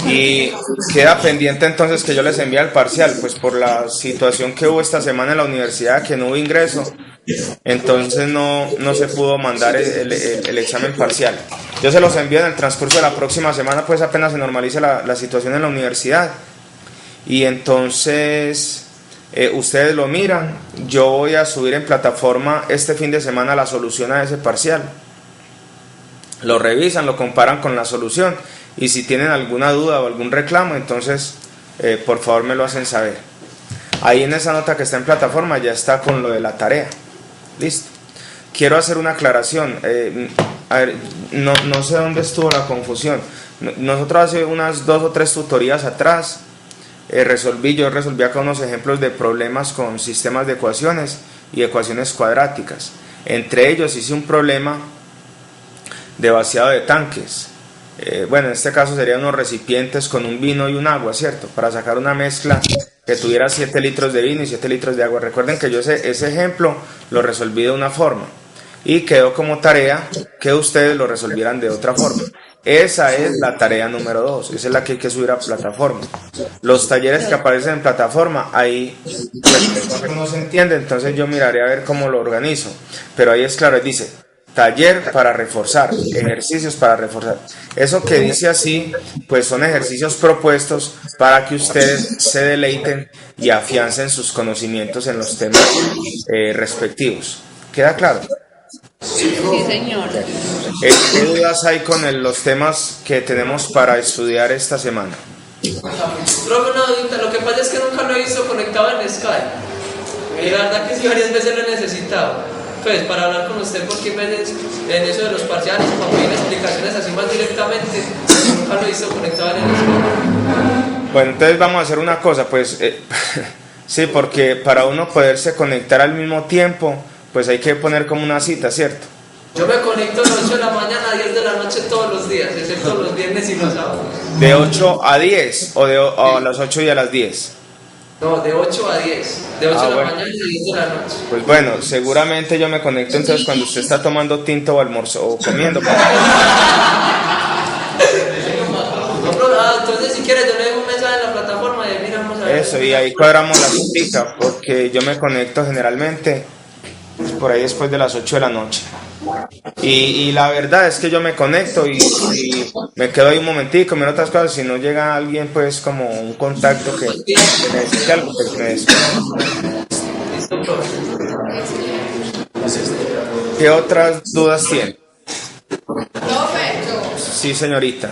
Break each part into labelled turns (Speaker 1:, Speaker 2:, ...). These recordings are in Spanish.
Speaker 1: Y queda pendiente entonces que yo les envíe el parcial, pues por la situación que hubo esta semana en la universidad, que no hubo ingreso, entonces no se pudo mandar el examen parcial. Yo se los envío en el transcurso de la próxima semana, pues apenas se normalice la situación en la universidad. Y entonces ustedes lo miran. Yo voy a subir en plataforma este fin de semana la solución a ese parcial. Lo revisan, lo comparan con la solución. Y si tienen alguna duda o algún reclamo, entonces por favor me lo hacen saber. Ahí en esa nota que está en plataforma ya está con lo de la tarea. Listo. Quiero hacer una aclaración. A ver, no sé dónde estuvo la confusión. Nosotros hace unas 2 o 3 tutorías atrás yo resolví acá unos ejemplos de problemas con sistemas de ecuaciones y ecuaciones cuadráticas. Entre ellos hice un problema de vaciado de tanques. Bueno, en este caso serían unos recipientes con un vino y un agua, ¿cierto? Para sacar una mezcla que tuviera 7 litros de vino y 7 litros de agua. Recuerden que yo ese ejemplo lo resolví de una forma y quedó como tarea que ustedes lo resolvieran de otra forma. Esa es la tarea número 2, esa es la que hay que subir a plataforma. Los talleres que aparecen en plataforma, ahí pues, no se entiende, entonces yo miraré a ver cómo lo organizo. Pero ahí es claro, dice taller para reforzar, ejercicios para reforzar. Eso que dice así, pues son ejercicios propuestos para que ustedes se deleiten y afiancen sus conocimientos en los temas respectivos. ¿Queda claro?
Speaker 2: Sí, señor.
Speaker 1: ¿Qué dudas hay con los temas que tenemos para estudiar esta semana?
Speaker 3: Profe, una dudita, lo que pasa es que nunca lo he visto conectado en Skype. Y la verdad que sí, varias veces lo he necesitado. Pues para hablar con usted, porque en eso de los parciales, para pedir explicaciones así más directamente, nunca lo he visto conectado en el Skype.
Speaker 1: Bueno, entonces vamos a hacer una cosa, pues sí, porque para uno poderse conectar al mismo tiempo, pues hay que poner como una cita, ¿cierto?
Speaker 3: Yo me conecto de 8 de la mañana a 10 de la noche todos los días, excepto los viernes y los sábados.
Speaker 1: ¿De 8 a 10 o a las 8 y a las 10?
Speaker 3: No, de 8 a 10. De 8 de la
Speaker 1: bueno.
Speaker 3: mañana y 10 de la noche.
Speaker 1: Pues bueno, seguramente yo me conecto entonces cuando usted está tomando tinto o almuerzo o comiendo.
Speaker 3: Entonces si quieres yo le dejo un mensaje en la plataforma y miramos a ver.
Speaker 1: Eso, y ahí cuadramos la cita, porque yo me conecto generalmente pues, por ahí después de las 8 de la noche. Y la verdad es que yo me conecto y me quedo ahí un momentico, miro otras cosas. Si no llega alguien, pues como un contacto que necesite algo, pues me desconecto. ¿Qué otras dudas tiene?
Speaker 4: Profe,
Speaker 1: Sí, señorita.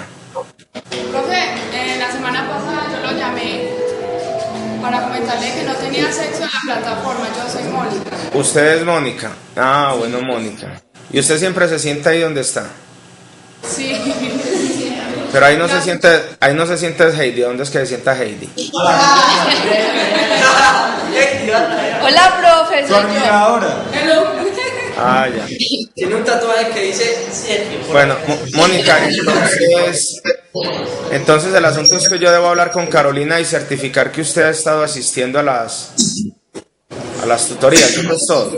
Speaker 4: profe, la semana pasada yo lo llamé para comentarle que no tenía sexo en la plataforma. Yo soy Mónica.
Speaker 1: ¿Usted es Mónica? Ah, bueno, Mónica. ¿Y usted siempre se sienta ahí donde está?
Speaker 4: Sí.
Speaker 1: Pero ahí no se siente Heidi. ¿Dónde es que se sienta Heidi?
Speaker 2: Hola, profe, soy yo.
Speaker 5: Ahora.
Speaker 1: Ah, ya.
Speaker 3: Tiene un tatuaje que dice Sergio.
Speaker 1: Bueno, Mónica, entonces el asunto es que yo debo hablar con Carolina y certificar que usted ha estado asistiendo a las tutorías. ¿Eso es todo?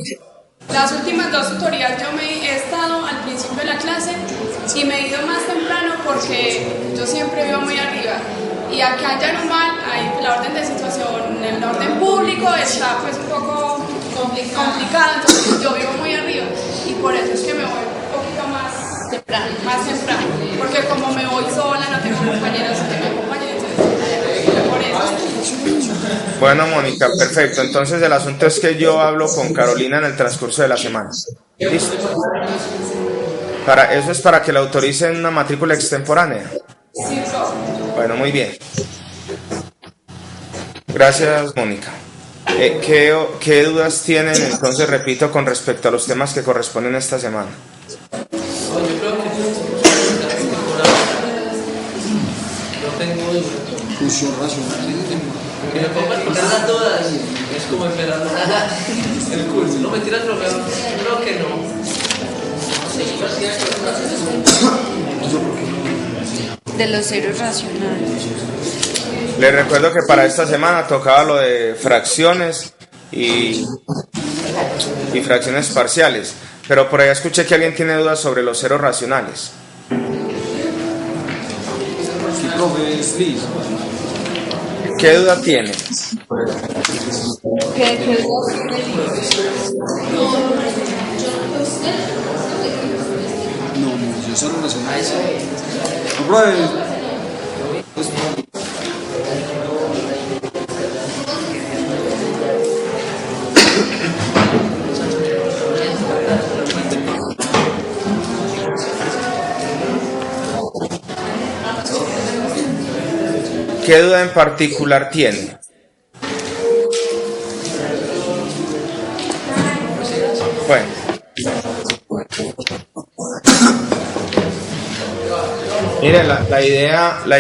Speaker 4: Las últimas 2 tutorías yo me he estado al principio de la clase y me he ido más temprano porque yo siempre vivo muy arriba. Y acá en Yarumal hay la orden de situación, el orden público está pues un poco complicado, entonces yo vivo muy arriba y por eso es que me voy un poquito más temprano, porque como me voy sola, no tengo compañeros que me acompañen, entonces por eso.
Speaker 1: Bueno, Mónica, perfecto. Entonces el asunto es que yo hablo con Carolina en el transcurso de la semana. ¿Listo? Eso es para que le autoricen una matrícula extemporánea.
Speaker 4: Sí, profe.
Speaker 1: Bueno, muy bien. Gracias, Mónica. ¿Qué dudas tienen, entonces, repito, con respecto a los temas que corresponden esta semana?
Speaker 3: No, yo creo que no tengo dudas.
Speaker 5: Función racional.
Speaker 3: Que me pongan a poner las dudas es como esperar el curso. No mentiras, profe, creo que no.
Speaker 2: De los ceros racionales.
Speaker 1: Les recuerdo que para esta semana tocaba lo de fracciones y fracciones parciales, pero por ahí escuché que alguien tiene dudas sobre los ceros racionales. ¿Qué duda tiene?
Speaker 2: ¿Qué duda tiene?
Speaker 5: No, yo solo relacionado a eso. No, profe.
Speaker 1: ¿Qué duda en particular tiene? Bueno. Miren, la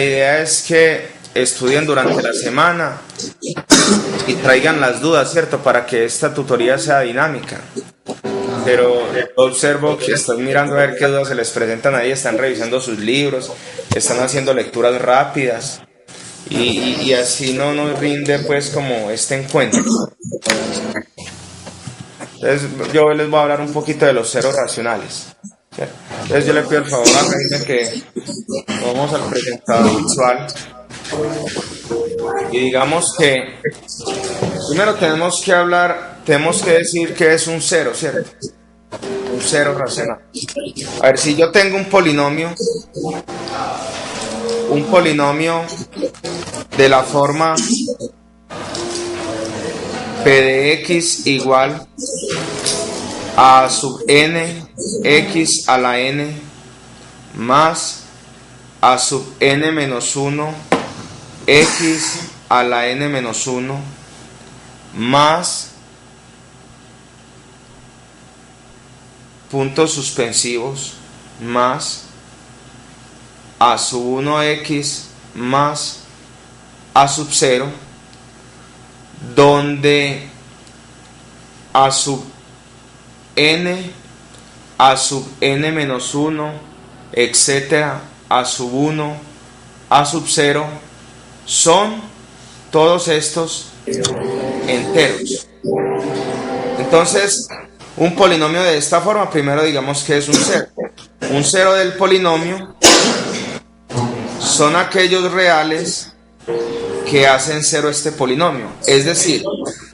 Speaker 1: idea es que estudien durante la semana y traigan las dudas, ¿cierto? Para que esta tutoría sea dinámica. Pero observo que están mirando a ver qué dudas se les presentan ahí, están revisando sus libros, están haciendo lecturas rápidas. Y así no nos rinde pues como este encuentro. Entonces yo les voy a hablar un poquito de los ceros racionales, ¿cierto? Entonces yo le pido el favor a la gente que vamos al presentador visual y digamos que primero tenemos que decir que es un cero, ¿cierto? Un cero racional. A ver, si yo tengo un polinomio de la forma p de x igual a sub n x a la n más a sub n menos 1 x a la n menos 1 más puntos suspensivos más a sub 1x más a sub 0, donde a sub n, a sub n menos 1, etcétera, a sub 1, a sub 0, son todos estos enteros. Entonces, un polinomio de esta forma, primero digamos que es un cero. Un cero del polinomio son aquellos reales que hacen cero este polinomio, es decir,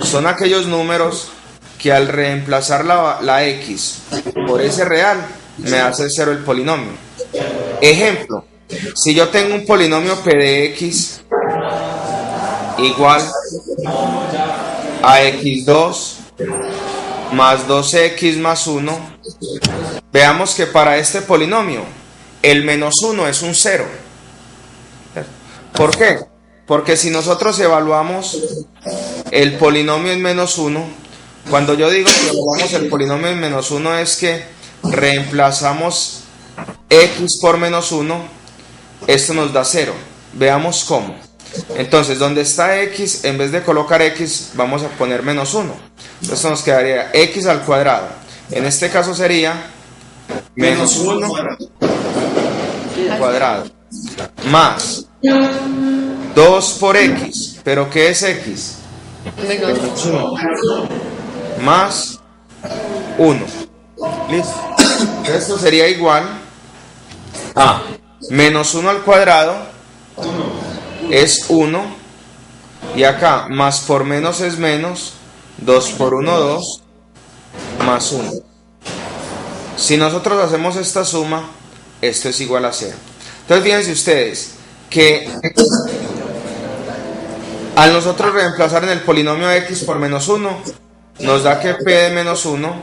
Speaker 1: son aquellos números que al reemplazar la x por ese real me hace cero el polinomio. Ejemplo, si yo tengo un polinomio p de x igual a x2 más 2x más 1, veamos que para este polinomio el menos 1 es un cero. ¿Por qué? Porque si nosotros evaluamos el polinomio en menos 1, cuando yo digo que evaluamos el polinomio en menos 1 es que reemplazamos x por menos 1, esto nos da 0. Veamos cómo. Entonces, donde está x, en vez de colocar x, vamos a poner menos 1. Entonces nos quedaría x al cuadrado. En este caso sería menos 1 cuadrado más 2 por x. ¿Pero qué es x? Menos 1 más 1. ¿Listo? Esto sería igual a menos 1 al cuadrado es 1, y acá más por menos es menos, 2 por 1, 2, más 1. Si nosotros hacemos esta suma, esto es igual a 0. Entonces fíjense ustedes que al nosotros reemplazar en el polinomio x por menos 1, nos da que p de menos 1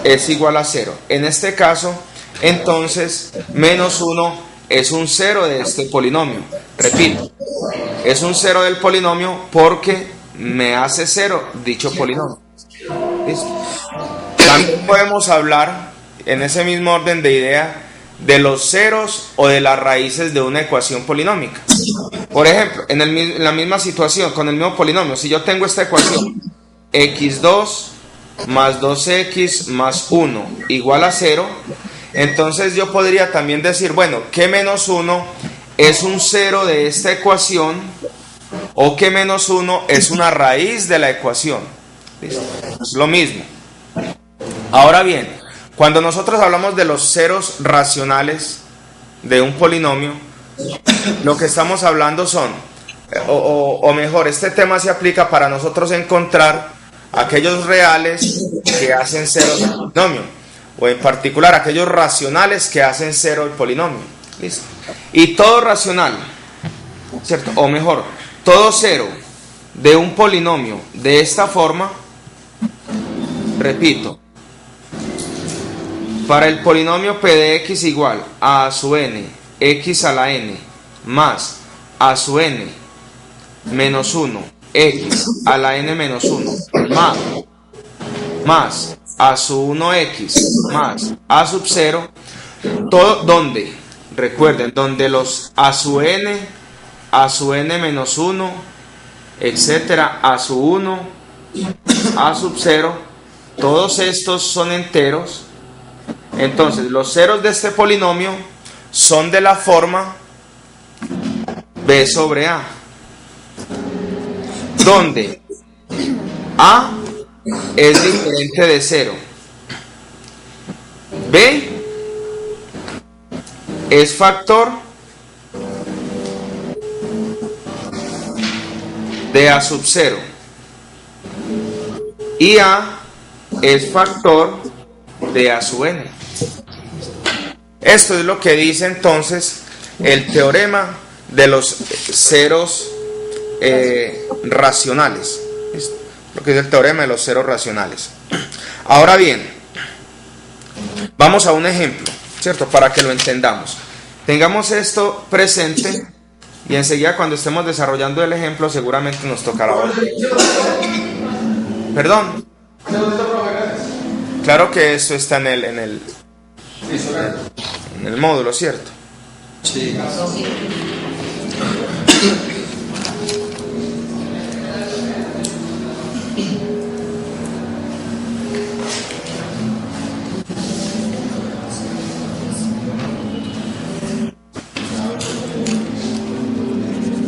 Speaker 1: es igual a 0. En este caso, entonces, menos 1 es un 0 de este polinomio. Repito, es un 0 del polinomio porque me hace 0 dicho polinomio. ¿Listo? También podemos hablar, en ese mismo orden de idea, de los ceros o de las raíces de una ecuación polinómica. Por ejemplo, en la misma situación, con el mismo polinomio, si yo tengo esta ecuación, x2 más 2x más 1 igual a 0, entonces yo podría también decir, bueno, que menos 1 es un 0 de esta ecuación, o que menos 1 es una raíz de la ecuación. ¿Listo? Es lo mismo. Ahora bien, cuando nosotros hablamos de los ceros racionales de un polinomio, lo que estamos hablando son, o mejor, este tema se aplica para nosotros encontrar aquellos reales que hacen cero el polinomio, o en particular aquellos racionales que hacen cero el polinomio. ¿Listo? Y todo racional, ¿cierto? O mejor, todo cero de un polinomio de esta forma, repito, para el polinomio p de x igual a su n, x a la n, más a su n menos 1, x a la n menos 1, más a su 1x más a sub 0, todo donde, recuerden, donde los a su n menos 1, etcétera, a su 1, a sub 0, todos estos son enteros. Entonces los ceros de este polinomio son de la forma b sobre a, donde a es diferente de 0, b es factor de a sub 0 y a es factor de a sub n. Esto es lo que dice entonces el teorema de los ceros racionales. ¿Listo? Lo que es el teorema de los ceros racionales. Ahora bien, vamos a un ejemplo, ¿cierto? Para que lo entendamos. Tengamos esto presente y enseguida cuando estemos desarrollando el ejemplo seguramente nos tocará otro. Perdón. Claro que esto está en el módulo, ¿cierto?
Speaker 5: Sí.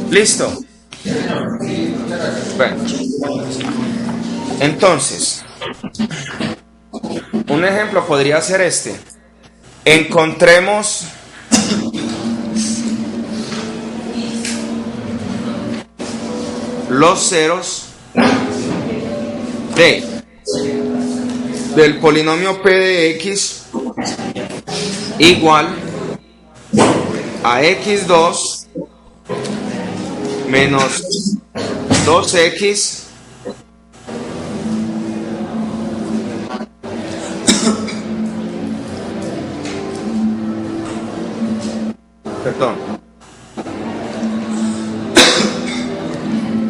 Speaker 1: ¿Listo? Bueno. Entonces, un ejemplo podría ser este. Encontremos los ceros del polinomio p de x igual a x2 menos 2x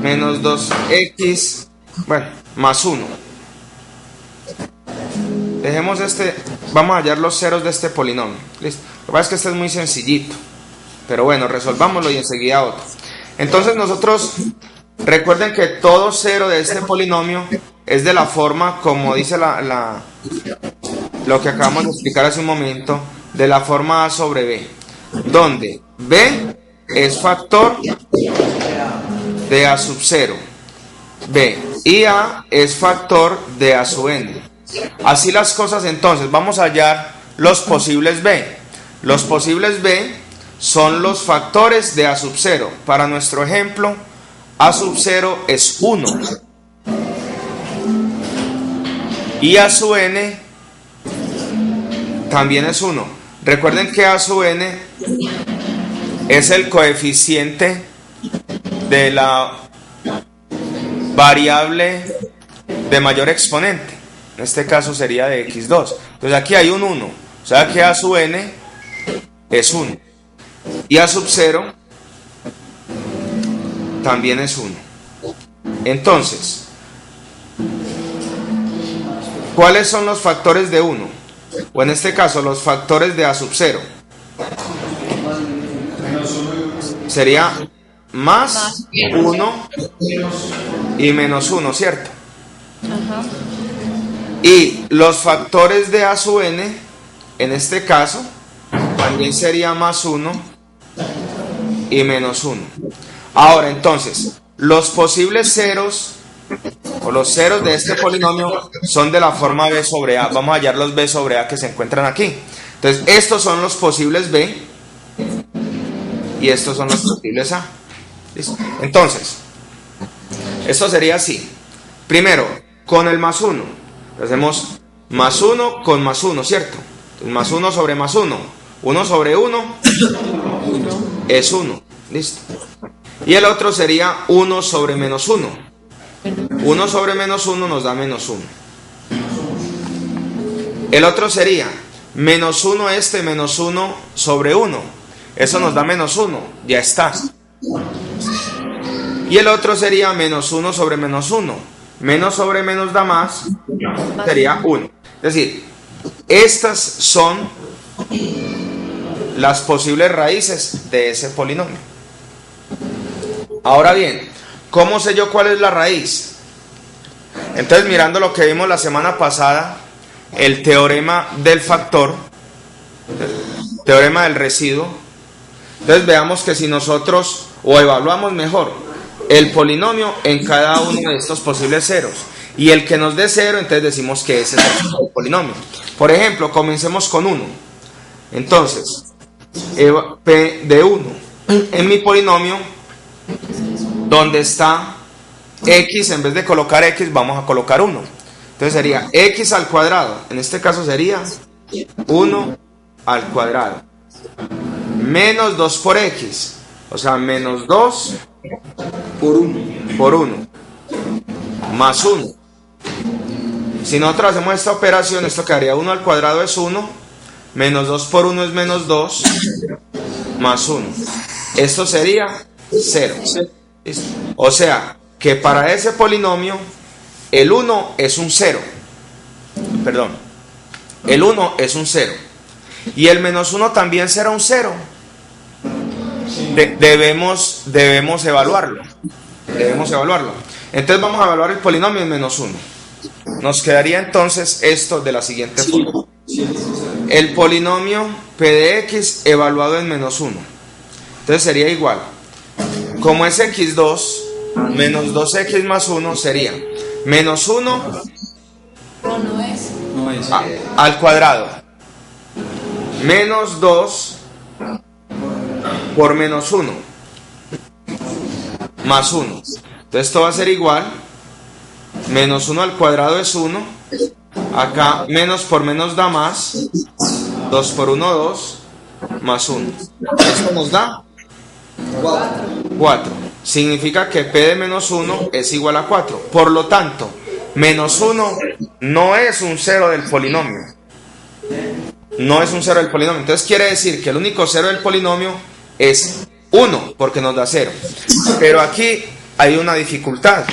Speaker 1: menos 2x, bueno, más 1. Dejemos este, vamos a hallar los ceros de este polinomio. ¿Listo? Lo que pasa es que este es muy sencillito, pero bueno, resolvámoslo y enseguida otro. Entonces nosotros, recuerden que todo cero de este polinomio es de la forma, como dice lo que acabamos de explicar hace un momento, de la forma a sobre b, donde b es factor de a sub 0, b, y a es factor de a sub n. Así las cosas, entonces vamos a hallar los posibles b. Los posibles b son los factores de a sub 0. Para nuestro ejemplo, a sub 0 es 1 y a sub n también es 1. Recuerden que a sub n es el coeficiente de la variable de mayor exponente. En este caso sería de x2. Entonces aquí hay un 1. O sea que a sub n es 1. Y a sub 0 también es 1. Entonces, ¿cuáles son los factores de 1? O en este caso, los factores de a sub 0. Sería más 1 y menos 1, ¿cierto?
Speaker 2: Ajá.
Speaker 1: Y los factores de a sub n, en este caso, también sería más 1 y menos 1. Ahora, entonces, los posibles ceros, o los ceros de este polinomio, son de la forma b sobre a. Vamos a hallar los b sobre a que se encuentran aquí. Entonces, estos son los posibles b. y estos son los posibles A. ¿Listo? Entonces, esto sería así. Primero, con el más 1. Hacemos más 1 con más 1, ¿cierto? Entonces, más 1 sobre más 1. 1 sobre 1 es 1. ¿Listo? Y el otro sería 1 sobre menos 1. 1 sobre menos 1 nos da menos 1. El otro sería menos 1 menos 1 sobre 1. Eso nos da menos 1. Ya está. Y el otro sería menos 1 sobre menos 1. Menos sobre menos da más. Sería 1. Es decir, estas son las posibles raíces de ese polinomio. Ahora bien, ¿cómo sé yo cuál es la raíz? Entonces, mirando lo que vimos la semana pasada, el teorema del factor, el teorema del residuo. Entonces veamos que si nosotros, o evaluamos mejor, el polinomio en cada uno de estos posibles ceros, y el que nos dé 0, entonces decimos que ese es el polinomio. Por ejemplo, comencemos con 1. Entonces, P de 1. En mi polinomio, donde está x, en vez de colocar x, vamos a colocar 1. Entonces sería x al cuadrado. En este caso sería 1 al cuadrado. Menos 2 por x. O sea, menos 2 por 1. Más 1. Si nosotros hacemos esta operación, esto quedaría 1 al cuadrado es 1. Menos 2 por 1 es menos 2. Más 1. Esto sería 0. ¿Listo? O sea, que para ese polinomio, el 1 es un 0. Perdón. El 1 es un 0. Y el menos 1 también será un 0. Debemos evaluarlo. Entonces vamos a evaluar el polinomio en menos 1. Nos quedaría entonces esto de la siguiente forma. El polinomio P de x evaluado en menos 1. Entonces sería igual. Como es x2, menos 2x más 1 sería menos 1 al cuadrado. Menos 2 por menos 1 más 1. Entonces esto va a ser igual. Menos 1 al cuadrado es 1. Acá menos por menos da más. 2 por 1, 2. Más 1. Esto nos da 4. Significa que P de menos 1 es igual a 4. Por lo tanto, menos 1 no es un 0 del polinomio. No es un 0 del polinomio. Entonces quiere decir que el único 0 del polinomio es 1, porque nos da 0. Pero aquí hay una dificultad,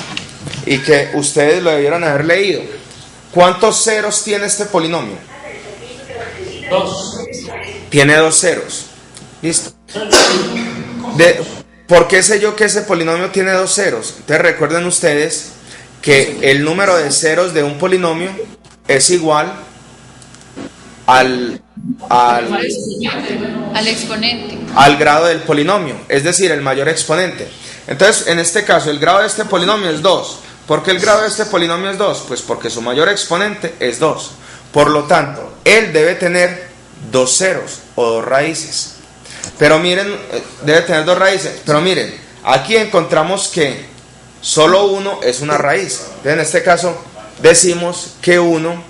Speaker 1: y que ustedes lo debieron haber leído. ¿Cuántos ceros tiene este polinomio?
Speaker 3: 2.
Speaker 1: Tiene 2 ceros. ¿Listo? ¿Por qué sé yo que ese polinomio tiene 2 ceros? Entonces recuerden ustedes que el número de ceros de un polinomio es igual al
Speaker 2: exponente,
Speaker 1: al grado del polinomio, es decir, el mayor exponente. Entonces, en este caso, el grado de este polinomio es 2. ¿Por qué el grado de este polinomio es 2? Pues porque su mayor exponente es 2. Por lo tanto, él debe tener 2 ceros o 2 raíces. Pero miren, debe tener 2 raíces. Pero miren, aquí encontramos que solo 1 es una raíz. Entonces, en este caso, decimos que 1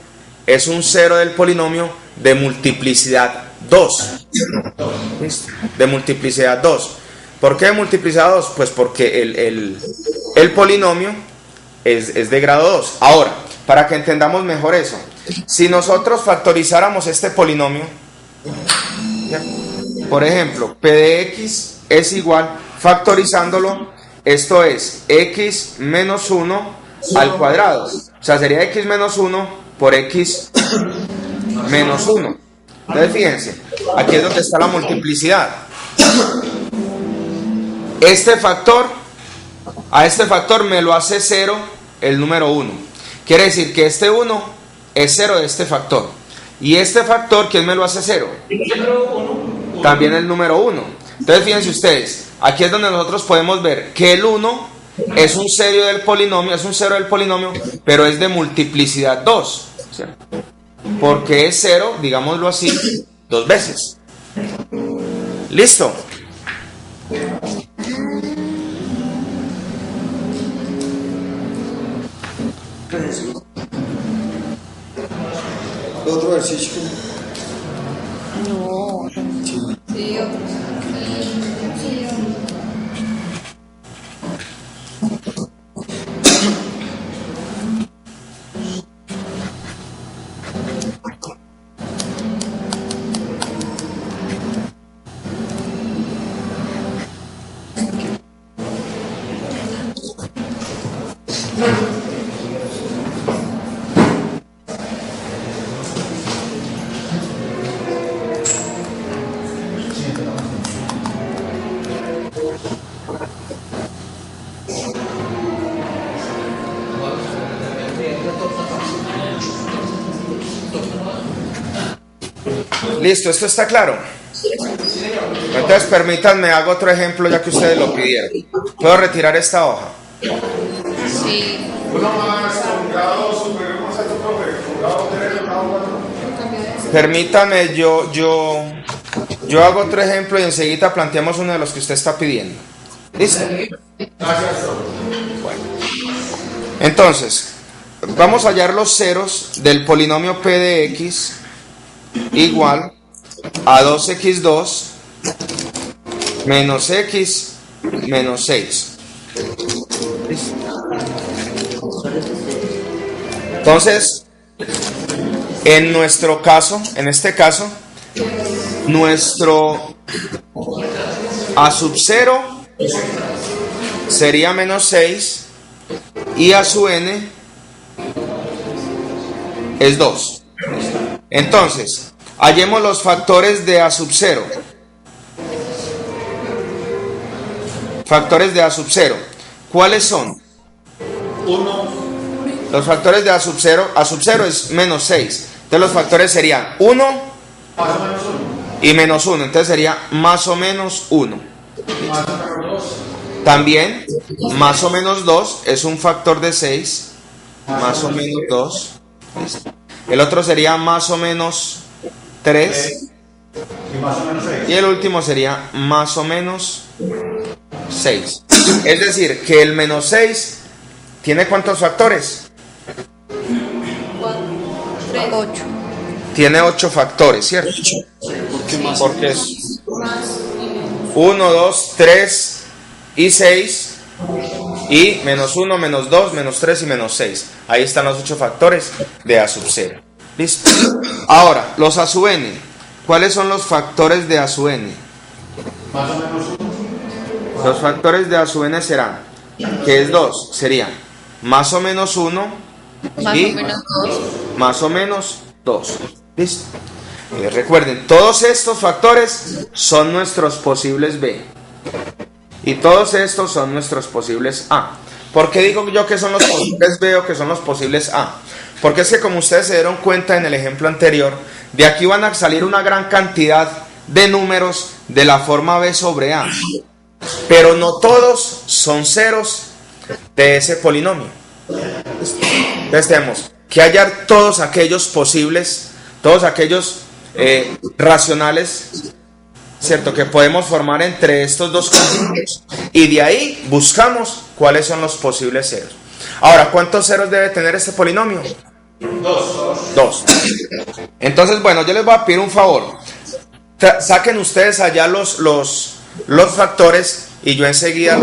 Speaker 1: es un 0 del polinomio de multiplicidad 2. ¿Listo? De multiplicidad 2. ¿Por qué de multiplicidad 2? Pues porque el polinomio es de grado 2. Ahora, para que entendamos mejor eso, si nosotros factorizáramos este polinomio, ¿ya? Por ejemplo, P de x es igual, factorizándolo, esto es x menos 1 al cuadrado. O sea, sería x menos 1 por x menos 1. Entonces, fíjense, aquí es donde está la multiplicidad. A este factor me lo hace 0 el número 1. Quiere decir que este 1 es 0 de este factor. Y este factor, ¿quién me lo hace 0? También el número 1. Entonces, fíjense ustedes, aquí es donde nosotros podemos ver que el 1 es un 0 del polinomio, pero es de multiplicidad 2. ¿Cierto? Porque es 0, digámoslo así, 2 veces. ¿Listo?
Speaker 5: Otro ejercicio.
Speaker 2: No.
Speaker 5: Sí.
Speaker 2: Sí,
Speaker 1: Listo, esto está claro. Entonces permítanme, hago otro ejemplo ya que ustedes lo pidieron. ¿Puedo retirar esta hoja?
Speaker 2: sí.
Speaker 1: Permítame, yo hago otro ejemplo y enseguida planteamos uno de los que usted está pidiendo. ¿Listo? Bueno. Entonces, vamos a hallar los ceros del polinomio p de x igual a 2x2 menos x menos 6. ¿Listo? Entonces, en nuestro caso, en este caso, nuestro a sub 0 sería menos 6 y a su n es 2. Entonces, hallemos los factores de a sub 0. Factores de a sub 0. ¿Cuáles son? 1. Los factores de a sub 0 es menos 6. Entonces los factores serían 1 y menos 1. Entonces sería más o menos 1. También más o menos 2 es un factor de 6. Más o menos 2. El otro sería más o menos 3. Y el último sería más o menos 6. Es decir, que el menos 6 ¿tiene cuántos factores?
Speaker 2: 8.
Speaker 1: Tiene 8 factores, ¿cierto? Porque es 1, 2, 3 y 6. Y menos 1, menos 2, menos 3 y menos 6. Ahí están los 8 factores de a sub 0. ¿Listo? Ahora, los a sub n. ¿Cuáles son los factores de a sub n?
Speaker 6: Más o menos 1.
Speaker 1: Los factores de a sub n serán, que es 2, serían más o menos 1
Speaker 2: Más
Speaker 1: y
Speaker 2: o menos 2.
Speaker 1: más o menos 2. ¿Listo? Recuerden, todos estos factores son nuestros posibles B. Y todos estos son nuestros posibles A. ¿Por qué digo yo que son los posibles B o que son los posibles A? Porque es que como ustedes se dieron cuenta en el ejemplo anterior, de aquí van a salir una gran cantidad de números de la forma B sobre A. Pero no todos son ceros de ese polinomio. Entonces tenemos que hallar todos aquellos posibles, todos aquellos racionales, ¿cierto?, que podemos formar entre estos dos conjuntos, y de ahí buscamos cuáles son los posibles ceros. Ahora, ¿cuántos ceros debe tener este polinomio? 2. Entonces, bueno, yo les voy a pedir un favor. Saquen ustedes allá los factores y yo enseguida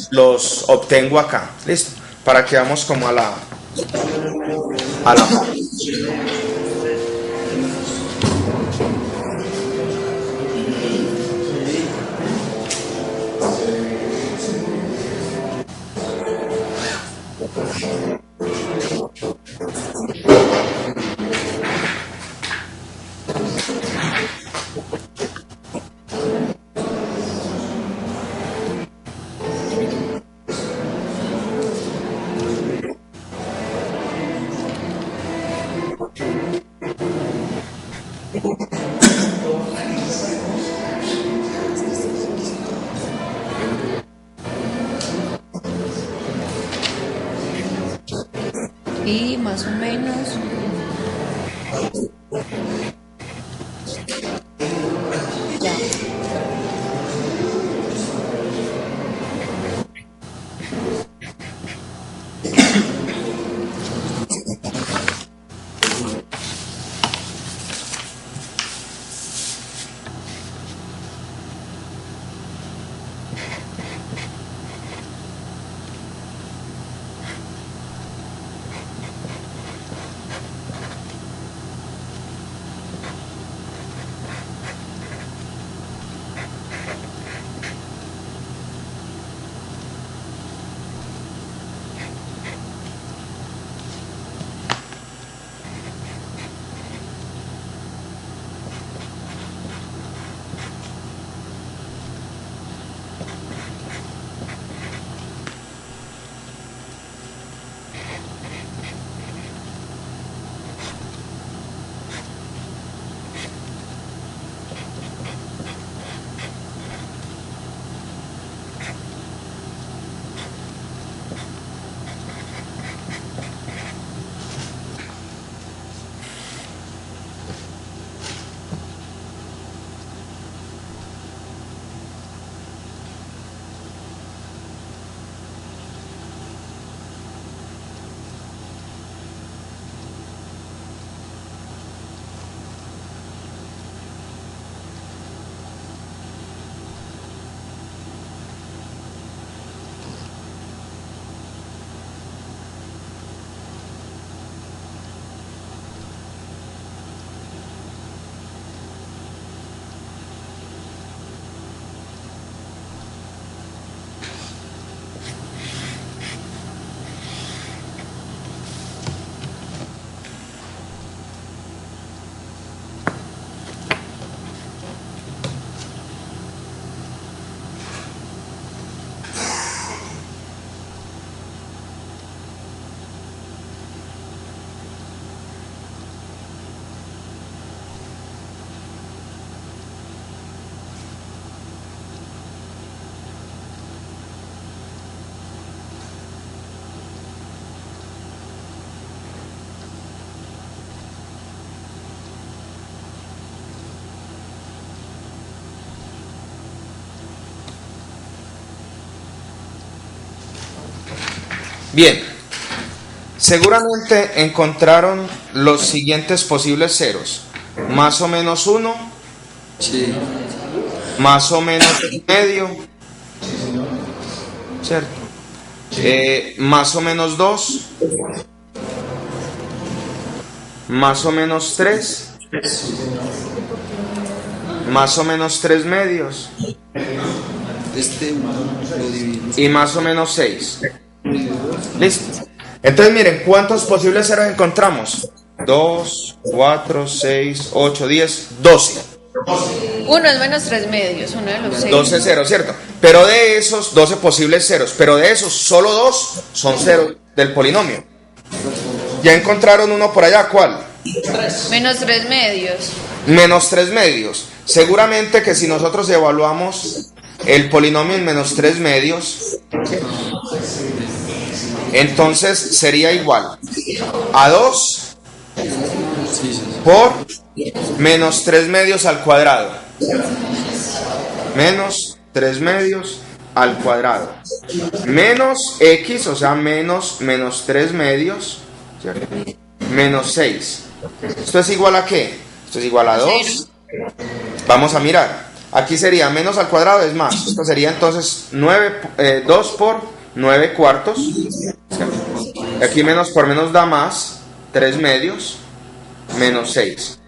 Speaker 1: los obtengo acá. ¿Listo? Para que vamos como a la par.
Speaker 2: Y más o menos. Ya.
Speaker 1: Bien, seguramente encontraron los siguientes posibles ceros. Más o menos 1,
Speaker 5: Sí.
Speaker 1: más o menos medio, ¿cierto? Más o menos 2, más o menos 3, más o menos 3 medios
Speaker 5: Lo dividimos.
Speaker 1: y más o menos 6. ¿Listo? Entonces miren, ¿cuántos posibles ceros encontramos? 2, 4, 6, 8, 10, 12.
Speaker 2: 1 es menos 3 medios, uno de los 6.
Speaker 1: 12 ceros, ¿cierto? Pero de esos 12 posibles ceros, pero de esos solo 2 son ceros del polinomio. Ya encontraron uno por allá, ¿cuál?
Speaker 2: Menos 3 medios.
Speaker 1: Menos 3 medios. Seguramente que si nosotros evaluamos el polinomio en menos 3 medios, entonces sería igual a 2 por menos 3 medios al cuadrado. Menos 3 medios al cuadrado. Menos x, o sea, menos 3 medios, ¿cierto? Menos 6. ¿Esto es igual a qué? Esto es igual a 2. Vamos a mirar. Aquí sería menos al cuadrado es más. Esto sería entonces 2 por 9 cuartos. Aquí menos por menos da más. 3 medios menos 6.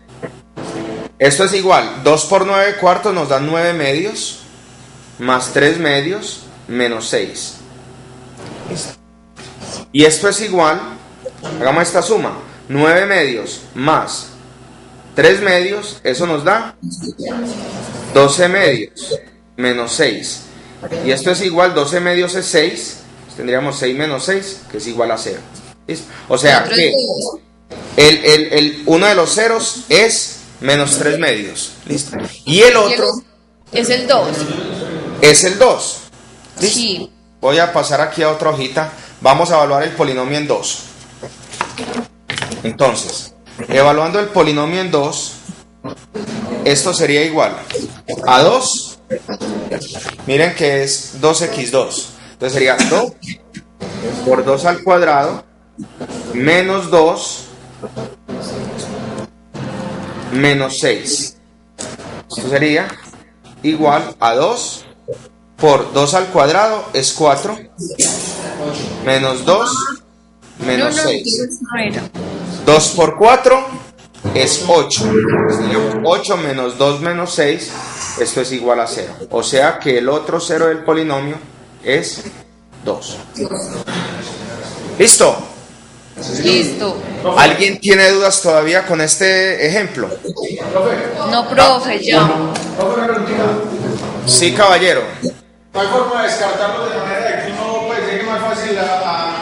Speaker 1: Esto es igual. 2 por 9 cuartos nos da 9 medios más 3 medios menos 6. Y esto es igual. Hagamos esta suma. 9 medios más 3 medios, eso nos da 12 medios menos 6. Y esto es igual, 12 medios es 6. Tendríamos 6 menos 6, que es igual a 0. ¿Listo? O sea que uno de los ceros es menos 3 medios. ¿Listo? Y el otro
Speaker 2: es el 2.
Speaker 1: es el 2. ¿Listo?
Speaker 2: Sí.
Speaker 1: Voy a pasar aquí a otra hojita. Vamos a evaluar el polinomio en 2. Entonces, evaluando el polinomio en 2, esto sería igual a 2. Miren que es 2x2. Entonces sería 2 por 2 al cuadrado menos 2 menos 6. Esto sería igual a 2 por 2 al cuadrado es 4 menos 2 menos 6. 2 por 4 es 8. 8 menos 2 menos 6. Esto es igual a 0. O sea que el otro cero del polinomio es 2. ¿Listo?
Speaker 2: Listo.
Speaker 1: ¿Alguien tiene dudas todavía con este ejemplo?
Speaker 2: No, profe, ya.
Speaker 6: Profe, una preguntita.
Speaker 1: Sí, caballero.
Speaker 6: ¿No hay forma de descartarlo de manera de que uno pues, llegue más fácil a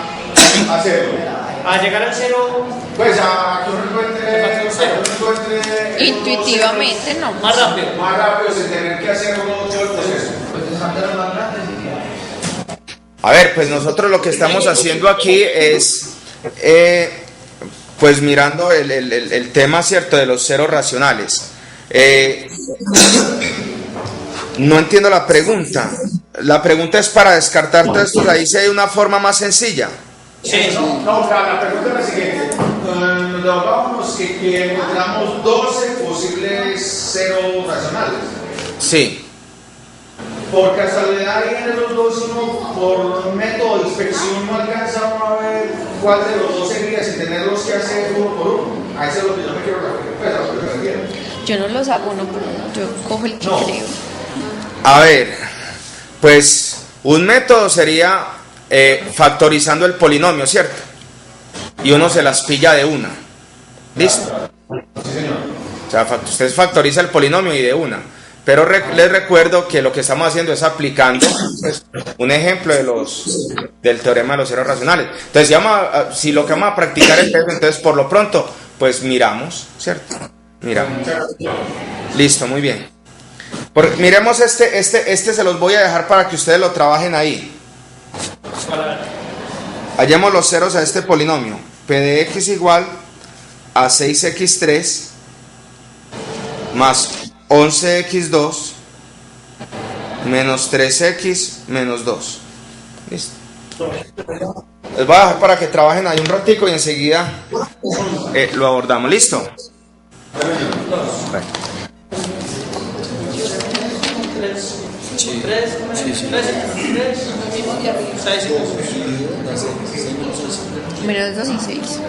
Speaker 6: hacerlo?
Speaker 7: A llegar al cero
Speaker 6: Pues a que uno encuentre
Speaker 2: Intuitivamente no.
Speaker 7: más rápido.
Speaker 6: más rápido sin tener que hacer todo el proceso.
Speaker 1: A ver, pues nosotros lo que estamos haciendo aquí es, pues mirando el tema, ¿cierto?, de los ceros racionales. No entiendo la pregunta. La pregunta es para descartar todo esto. Ahí sí hay una forma más sencilla.
Speaker 7: Sí.
Speaker 6: No, la pregunta es la siguiente. Nos hablábamos que encontramos 12 posibles ceros racionales.
Speaker 1: Sí.
Speaker 6: Por casualidad, ahí en esos dos, uno por método de inspección no alcanza a ver cuál de los dos seguiría sin tenerlos que hacer uno por uno. A eso es lo que yo me quiero referir. Pues, a lo que me refiero.
Speaker 2: Yo no los hago uno por uno, yo cojo el que
Speaker 6: No.
Speaker 2: creo.
Speaker 1: A ver, pues un método sería factorizando el polinomio, ¿cierto? Y uno se las pilla de una. ¿Listo?
Speaker 6: Sí, señor.
Speaker 1: O sea, usted factoriza el polinomio y de una. Pero les recuerdo que lo que estamos haciendo es aplicando pues, un ejemplo del teorema de los ceros racionales. Entonces, si lo que vamos a practicar es eso, entonces por lo pronto, pues miramos, ¿cierto? Miramos. Listo, muy bien. Miremos este se los voy a dejar para que ustedes lo trabajen ahí. Hallemos los ceros a este polinomio. P de x igual a 6x3 más 11x2 menos 3x menos 2. ¿Listo? Les voy a dejar para que trabajen ahí un ratico y enseguida lo abordamos. ¿Listo? Bueno.
Speaker 2: Menos 2 y 6.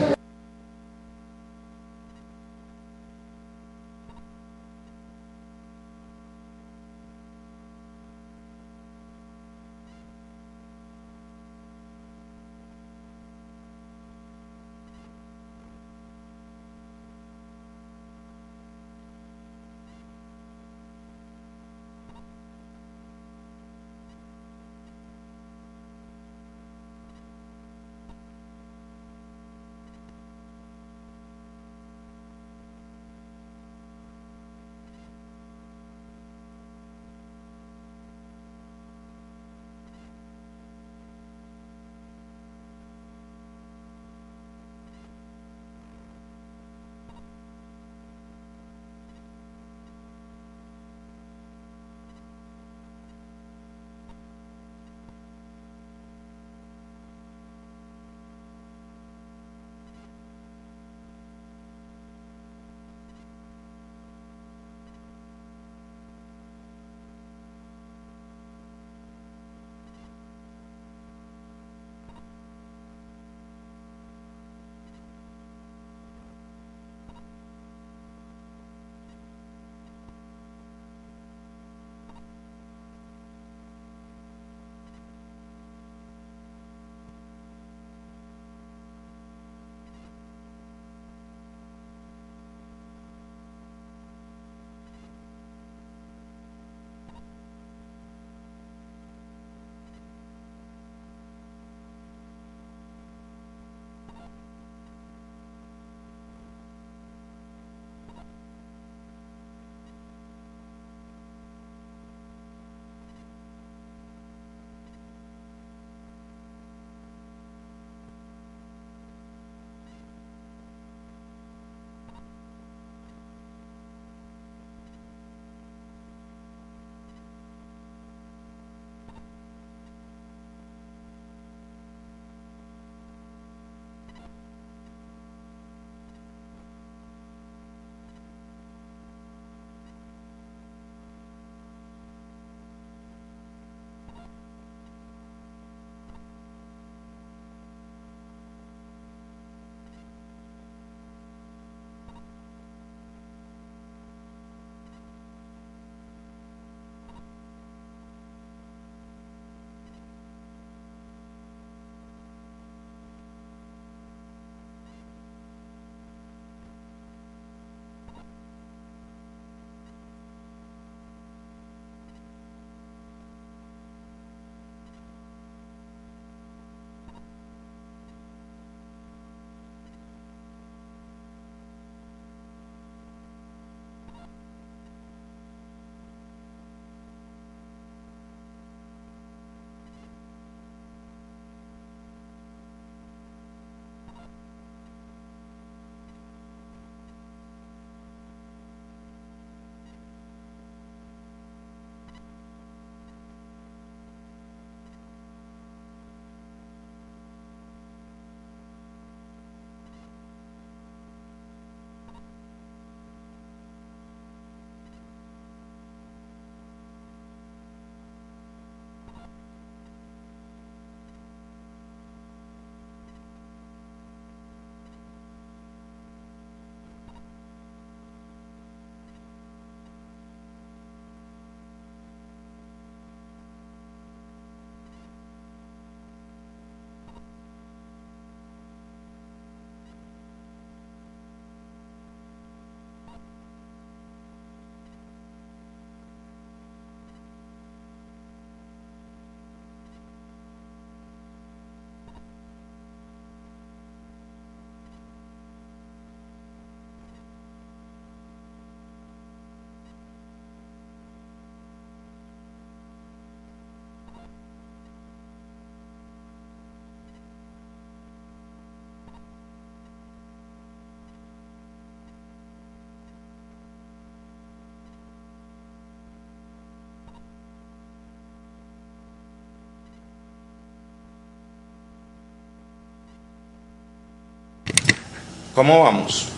Speaker 1: ¿Cómo vamos?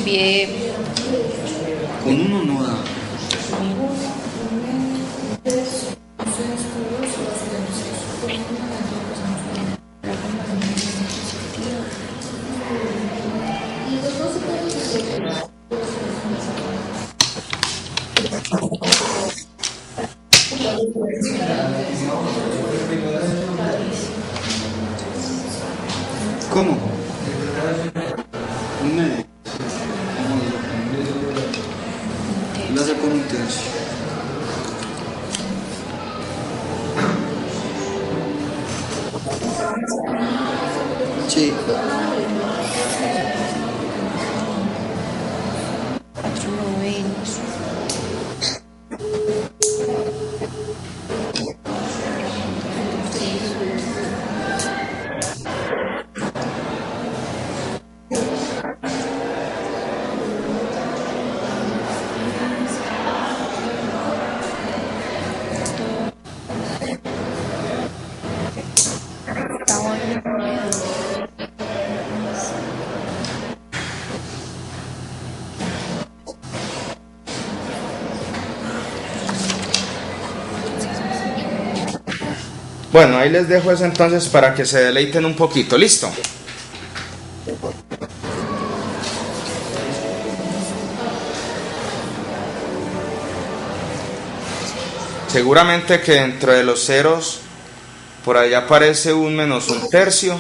Speaker 2: Bien.
Speaker 5: Con uno no da. ¿Cómo? Un medio. Lo hace con un tercio. Sí.
Speaker 2: Cuatro novenos. Está bueno.
Speaker 1: Bueno, ahí les dejo eso entonces para que se deleiten un poquito. ¿Listo? Seguramente que dentro de los ceros por allá aparece un menos un tercio.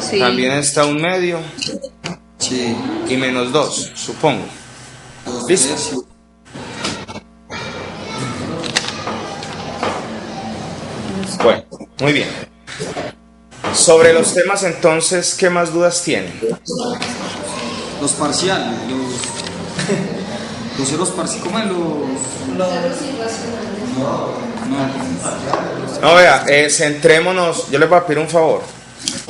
Speaker 2: Sí.
Speaker 1: También está un medio
Speaker 5: Sí.
Speaker 1: y menos 2, supongo.
Speaker 5: Dos
Speaker 1: ¿Listo?
Speaker 5: tercios.
Speaker 1: Bueno, muy bien. Sobre los temas entonces, ¿qué más dudas tienen?
Speaker 5: Los parciales, los ceros parciales, ¿cómo es los? No.
Speaker 1: No, vea, centrémonos, yo les voy a pedir un favor.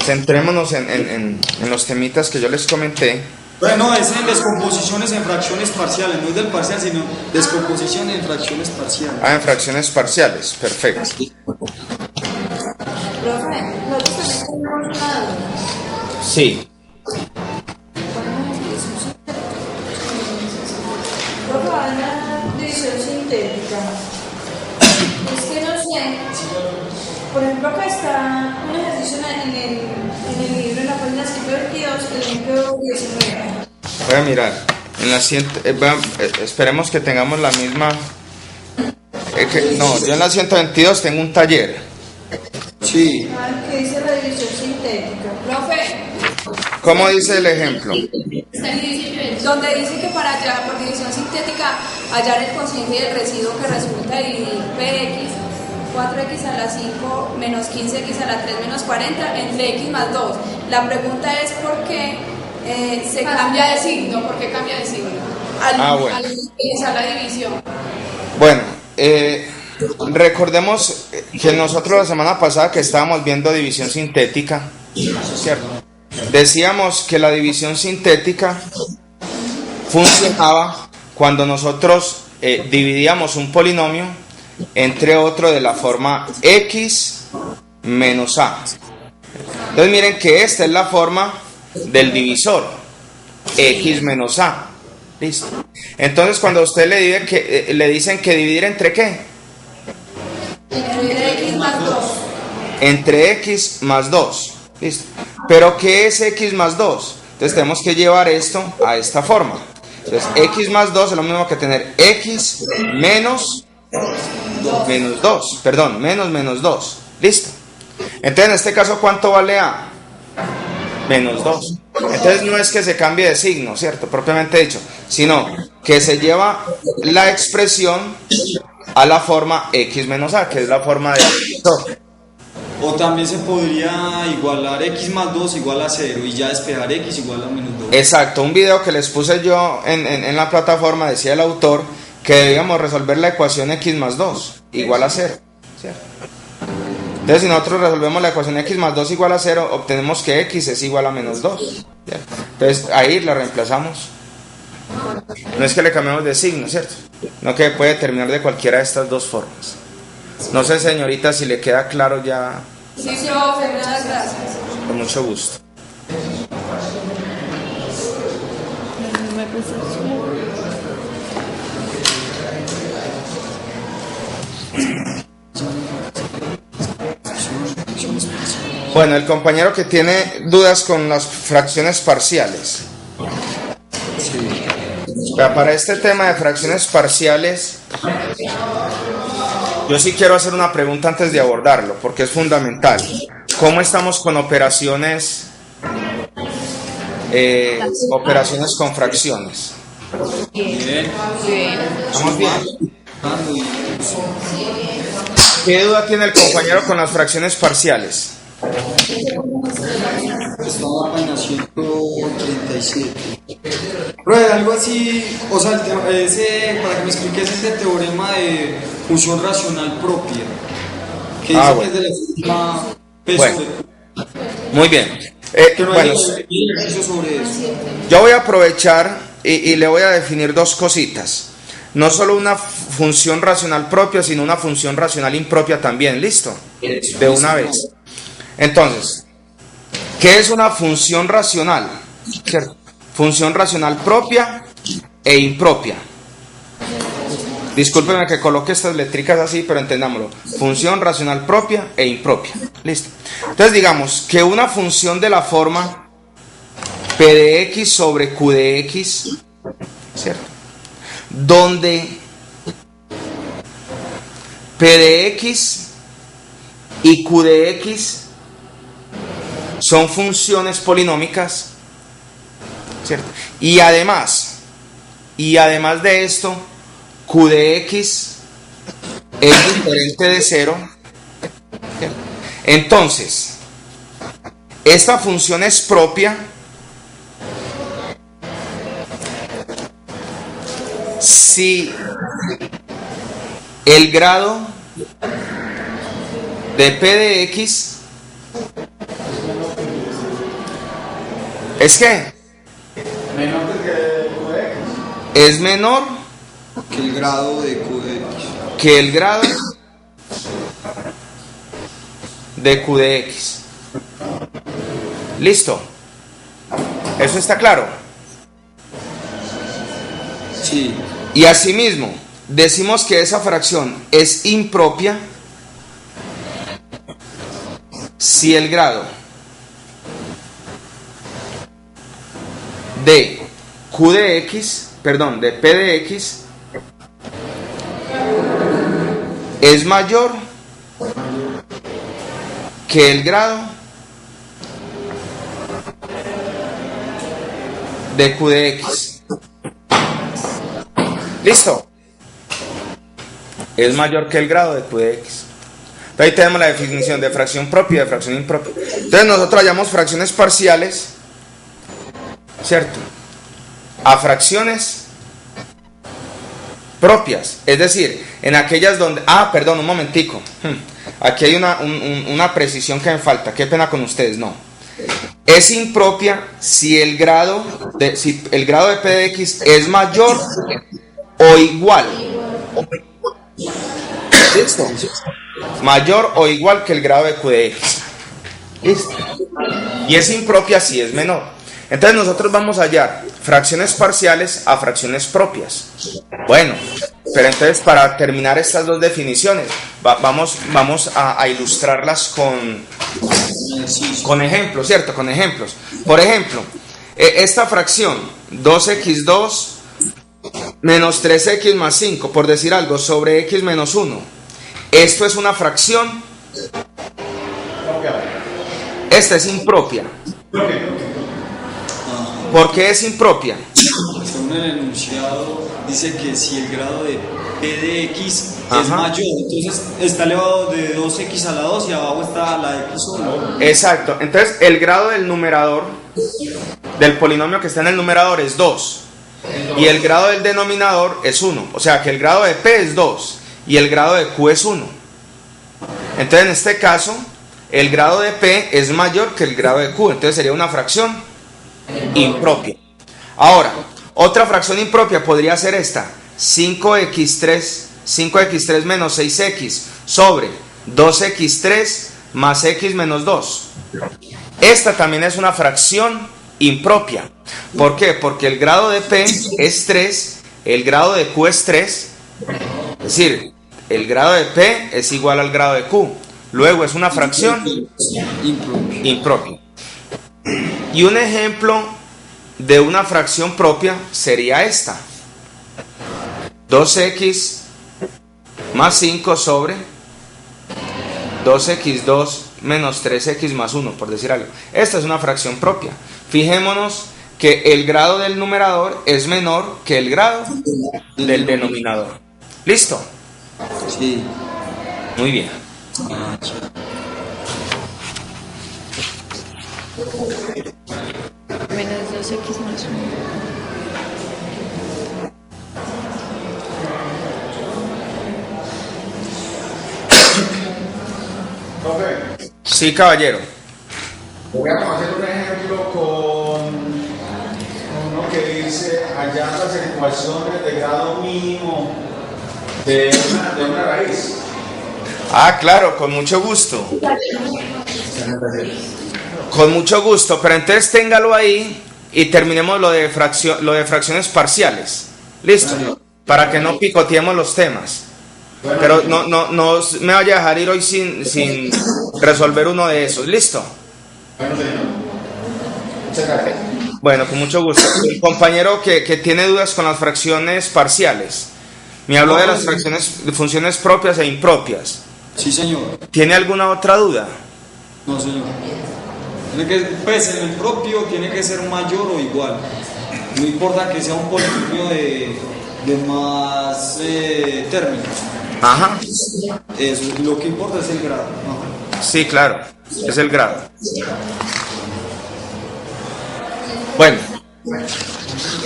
Speaker 1: Centrémonos en los temitas que yo les comenté.
Speaker 5: Bueno, es en descomposiciones en fracciones parciales, no es del parcial, sino descomposición en fracciones parciales.
Speaker 1: Ah, en fracciones parciales, perfecto.
Speaker 8: Profe, nosotros también tenemos una duda.
Speaker 1: Sí.
Speaker 8: Profe, va a dar división sintética. Es que no sé. Por ejemplo, acá está un ejercicio en el libro, en la página 122, el ejemplo 19.
Speaker 1: Voy a mirar. En la esperemos que tengamos la misma. No, yo en la 122 tengo un taller.
Speaker 5: Sí.
Speaker 8: ¿Qué dice la división sintética?
Speaker 4: Profe,
Speaker 1: ¿Cómo dice el ejemplo?
Speaker 4: donde dice que para hallar por división sintética hallar el cociente del residuo que resulta de dividir px 4x a la 5 menos 15x a la 3 menos 40 entre x más 2. La pregunta es por qué se cambia de signo. ¿Por qué cambia de signo?
Speaker 1: Bueno.
Speaker 4: Al utilizar la división.
Speaker 1: Bueno, recordemos que nosotros la semana pasada que estábamos viendo división sintética, ¿cierto? Decíamos que la división sintética funcionaba cuando nosotros dividíamos un polinomio entre otro de la forma x menos a. Entonces miren que esta es la forma del divisor, x menos a. Listo. Entonces cuando a usted le dicen que dividir entre qué,
Speaker 4: Entre x más 2.
Speaker 1: entre x más 2. Listo. Pero ¿qué es x más 2? Entonces tenemos que llevar esto a esta forma. Entonces x más 2 es lo mismo que tener x menos 2. Perdón, menos 2. Listo. Entonces en este caso, ¿cuánto vale a? Menos 2. Entonces no es que se cambie de signo, ¿cierto? Propiamente dicho, sino que se lleva la expresión a la forma x menos a, que es la forma de divisor.
Speaker 5: O también se podría igualar x más 2 igual a 0 y ya despejar x igual a menos 2.
Speaker 1: Exacto, un video que les puse yo en la plataforma decía el autor que debíamos resolver la ecuación x más 2 igual a 0, ¿cierto? Entonces si nosotros resolvemos la ecuación x más 2 igual a 0, obtenemos que x es igual a menos 2, ¿cierto? Entonces ahí la reemplazamos. No es que le cambiemos de signo, ¿cierto? No, que puede terminar de cualquiera de estas dos formas. No sé, señorita, si le queda claro ya
Speaker 4: Sí, profe, muchas gracias.
Speaker 1: Con mucho gusto. Bueno, el compañero que tiene dudas con las fracciones parciales. Para este tema de fracciones parciales, yo sí quiero hacer una pregunta antes de abordarlo, porque es fundamental. ¿Cómo estamos con operaciones con fracciones?
Speaker 5: Bien.
Speaker 1: ¿Estamos bien? ¿Qué duda tiene el compañero con las fracciones parciales?
Speaker 5: Estaba en la 137. Pero algo así, o sea, para que me expliques ese teorema de función racional propia, que dice
Speaker 1: bueno.
Speaker 5: que es de la forma P
Speaker 1: Bueno.
Speaker 5: sobre...
Speaker 1: Muy bien.
Speaker 5: Que no
Speaker 1: Bueno,
Speaker 5: hay ejercicio sobre eso.
Speaker 1: yo voy a aprovechar y le voy a definir dos cositas. No solo una función racional propia, sino una función racional impropia también. ¿Listo? De una vez. Entonces, ¿qué es una función racional? ¿Cierto? Función racional propia e impropia. Discúlpenme que coloque estas letricas así, pero entendámoslo. Función racional propia e impropia. Listo. Entonces digamos que una función de la forma P de X sobre Q de X, ¿cierto? Donde P de X y Q de X son funciones polinómicas, ¿cierto? Y además de esto, Q de X es diferente de 0. ¿Cierto? Entonces, esta función es propia si el grado de P de X es que es menor
Speaker 5: Que el grado de Q de X.
Speaker 1: que el grado de Q de X. ¿Listo? ¿Eso está claro?
Speaker 5: Sí.
Speaker 1: Y asimismo, decimos que esa fracción es impropia si el grado de Q de X, perdón, de P de X es mayor que el grado de Q de X. ¿Listo? Es mayor que el grado de Q de X. Entonces ahí tenemos la definición de fracción propia y de fracción impropia. Entonces nosotros hallamos fracciones parciales, ¿cierto?, a fracciones propias, es decir, en aquellas donde... perdón, un momentico. Aquí hay una precisión que me falta. Qué pena con ustedes, no. Es impropia si el grado de P de X es mayor o igual. ¿Listo? Mayor o igual que el grado de Q de X. ¿Listo? Y es impropia si es menor. Entonces nosotros vamos a hallar fracciones parciales a fracciones propias. Bueno, pero entonces para terminar estas dos definiciones, vamos a ilustrarlas con ejemplos, ¿cierto? Con ejemplos. Por ejemplo, esta fracción 2x2 menos 3x más 5, por decir algo, sobre x menos 1. Esto es una fracción. Esta es impropia. ¿Por qué es impropia?
Speaker 5: Según el enunciado, dice que si el grado de P de X
Speaker 1: Ajá.
Speaker 5: es mayor, entonces está elevado de 2x a la 2 y abajo está la x1.
Speaker 1: Exacto. Entonces el grado del numerador, del polinomio que está en el numerador, es 2. Y el grado del denominador es 1. O sea que el grado de P es 2 y el grado de Q es 1. Entonces en este caso, el grado de P es mayor que el grado de Q. Entonces sería una fracción impropia. Ahora, otra fracción impropia podría ser esta: 5x3 menos 6x sobre 2x3 más x menos 2. Esta también es una fracción impropia. ¿Por qué? Porque el grado de P es 3, el grado de Q es 3. Es decir, el grado de P es igual al grado de Q. Luego es una fracción impropia. Y un ejemplo de una fracción propia sería esta. 2x más 5 sobre 2x2 menos 3x más 1, por decir algo. Esta es una fracción propia. Fijémonos que el grado del numerador es menor que el grado del denominador. ¿Listo?
Speaker 5: Sí.
Speaker 1: Muy bien.
Speaker 2: Menos 2x más 1.
Speaker 6: Profe,
Speaker 1: Sí, caballero.
Speaker 6: voy a hacer un ejemplo con uno que dice hallar las ecuaciones de grado mínimo de una raíz.
Speaker 1: Ah, claro, con mucho gusto. Con mucho gusto, pero entonces téngalo ahí y terminemos lo de fracciones parciales. ¿Listo? Para que no picoteemos los temas. Pero no me vaya a dejar ir hoy sin resolver uno de esos. ¿Listo?
Speaker 6: Bueno, señor. Muchas gracias.
Speaker 1: Bueno, con mucho gusto. El compañero que tiene dudas con las fracciones parciales. Me habló de las fracciones, de funciones propias e impropias.
Speaker 5: Sí, señor.
Speaker 1: ¿Tiene alguna otra duda?
Speaker 5: No, señor. Tiene que, pues el propio tiene que ser mayor o igual. No importa que sea un polinomio de más términos.
Speaker 1: Ajá.
Speaker 5: Eso, lo que importa es el grado. Ajá.
Speaker 1: Sí, claro. Es el grado. Bueno.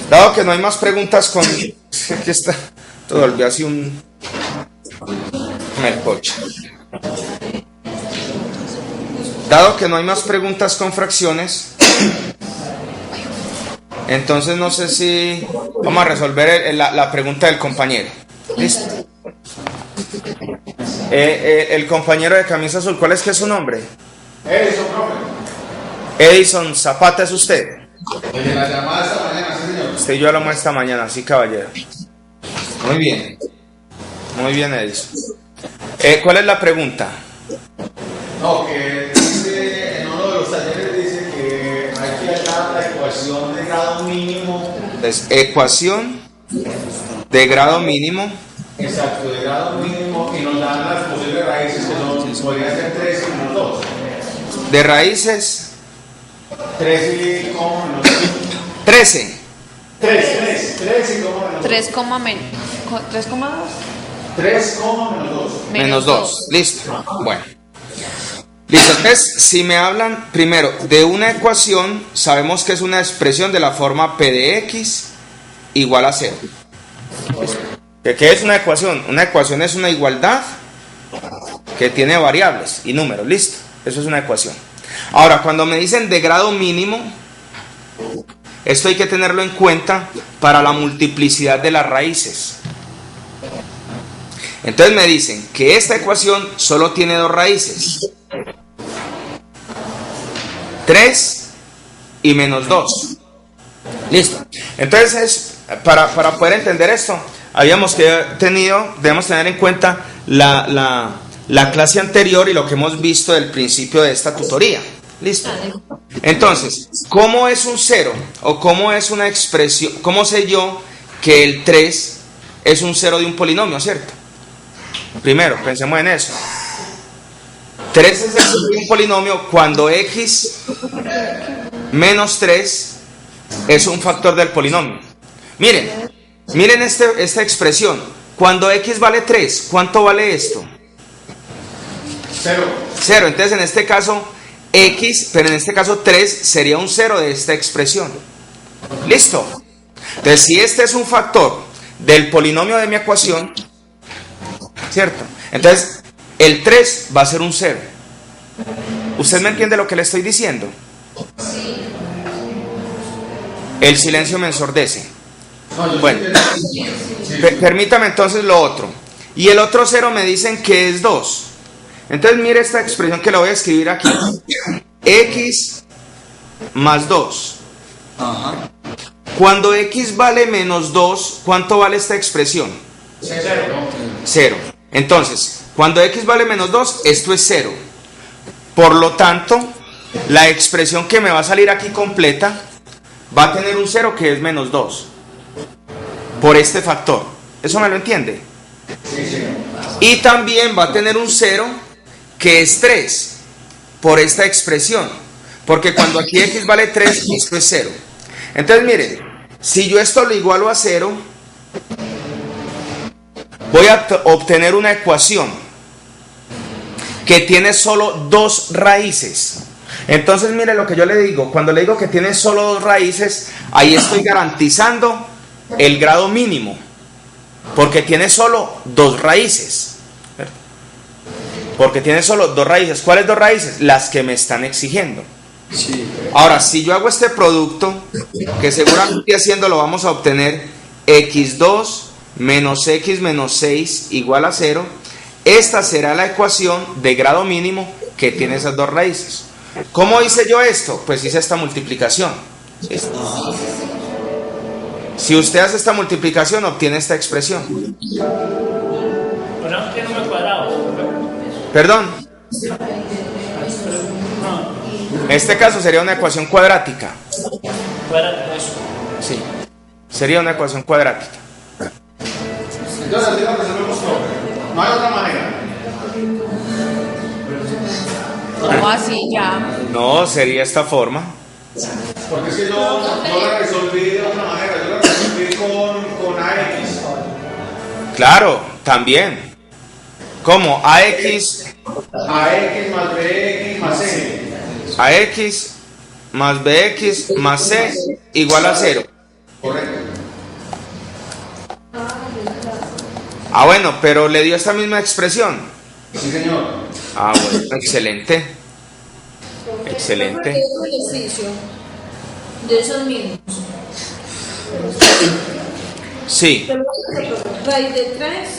Speaker 1: Dado que no hay más preguntas con... Aquí está. Todo volvió así un... melcocha. Dado que no hay más preguntas con fracciones, entonces no sé si vamos a resolver la pregunta del compañero. ¿Listo? El compañero de camisa azul, ¿cuál es que es su nombre?
Speaker 6: Edison, profe.
Speaker 1: Edison Zapata, ¿es usted?
Speaker 6: Desde la llamada esta mañana, sí, señor.
Speaker 1: Usted y yo hablamos esta mañana, sí, caballero. Muy bien. Muy bien, Edison. ¿Cuál es la pregunta?
Speaker 6: No, que dice, en uno de los talleres dice que hay que hallar la ecuación de grado mínimo.
Speaker 1: Entonces, ecuación de grado mínimo.
Speaker 6: Exacto, de grado mínimo, y nos dan las posibles raíces que son, podrían ser 3 y menos 2.
Speaker 1: De raíces
Speaker 6: 3 y como menos 2.
Speaker 1: 13.
Speaker 6: 3 y como menos 2.
Speaker 2: 3,2.
Speaker 6: 3 como menos 2.
Speaker 1: Menos 2. Listo. Bueno. Listo. Entonces, si me hablan primero de una ecuación, sabemos que es una expresión de la forma P de X igual a 0. ¿Qué es una ecuación? Una ecuación es una igualdad que tiene variables y números. Listo. Eso es una ecuación. Ahora, cuando me dicen de grado mínimo, esto hay que tenerlo en cuenta para la multiplicidad de las raíces. Entonces me dicen que esta ecuación solo tiene dos raíces. 3 y menos 2. Listo. Entonces, para poder entender esto, debemos tener en cuenta la clase anterior y lo que hemos visto del principio de esta tutoría. Listo. Entonces, ¿cómo es un 0? ¿O cómo es una expresión? ¿Cómo sé yo que el 3 es un 0 de un polinomio, cierto? Primero, pensemos en eso. 3 es el 0 de un polinomio cuando x menos 3 es un factor del polinomio. Miren esta expresión. Cuando x vale 3, ¿cuánto vale esto?
Speaker 6: 0.
Speaker 1: 0. Entonces en este caso x, pero en este caso 3 sería un 0 de esta expresión. ¿Listo? Entonces si este es un factor del polinomio de mi ecuación, ¿cierto? Entonces el 3 va a ser un 0. ¿Usted me entiende lo que le estoy diciendo? El silencio me ensordece. Bueno, permítame entonces lo otro. Y el otro 0 me dicen que es 2. Entonces mire esta expresión que la voy a escribir aquí. X más 2.
Speaker 5: Ajá.
Speaker 1: Cuando X vale menos 2, ¿cuánto vale esta expresión? 0. Entonces, cuando X vale menos 2, esto es 0. Por lo tanto, la expresión que me va a salir aquí completa va a tener un 0 que es menos 2. Por este factor. ¿Eso me lo entiende? Y también va a tener un 0 que es 3. Por esta expresión. Porque cuando aquí X vale 3, esto es 0. Entonces miren, si yo esto lo igualo a 0, voy a obtener una ecuación que tiene solo 2 raíces. Entonces mire lo que yo le digo, cuando le digo que tiene solo 2 raíces, ahí estoy garantizando el grado mínimo, porque tiene solo 2 raíces. Porque tiene solo 2 raíces. ¿Cuáles 2 raíces? Las que me están exigiendo.
Speaker 5: Sí.
Speaker 1: Ahora, si yo hago este producto, que seguramente haciéndolo vamos a obtener x2 menos x menos 6 igual a 0, esta será la ecuación de grado mínimo que tiene esas 2 raíces. ¿Cómo hice yo esto? Pues hice esta multiplicación. Si usted hace esta multiplicación, obtiene esta expresión.
Speaker 7: Ponemos que número cuadrado.
Speaker 1: Perdón. En este caso sería una ecuación cuadrática.
Speaker 7: Cuadrado, eso.
Speaker 1: Sí, sería una ecuación cuadrática.
Speaker 6: Entonces, así lo resolvemos todo. No hay otra manera.
Speaker 2: ¿Cómo así ya?
Speaker 1: No, sería esta forma.
Speaker 6: Porque es que yo la resolví de otra manera. Yo la resolví con AX.
Speaker 1: Claro, también. ¿Cómo? AX
Speaker 6: más BX más C.
Speaker 1: AX más BX más C igual a 0.
Speaker 6: Correcto.
Speaker 1: Ah, bueno, pero le dio esta misma expresión.
Speaker 6: Sí, señor.
Speaker 1: Ah, bueno, excelente. Excelente.
Speaker 8: Es un ejercicio de esos mismos.
Speaker 1: Sí.
Speaker 8: Raíz de 3.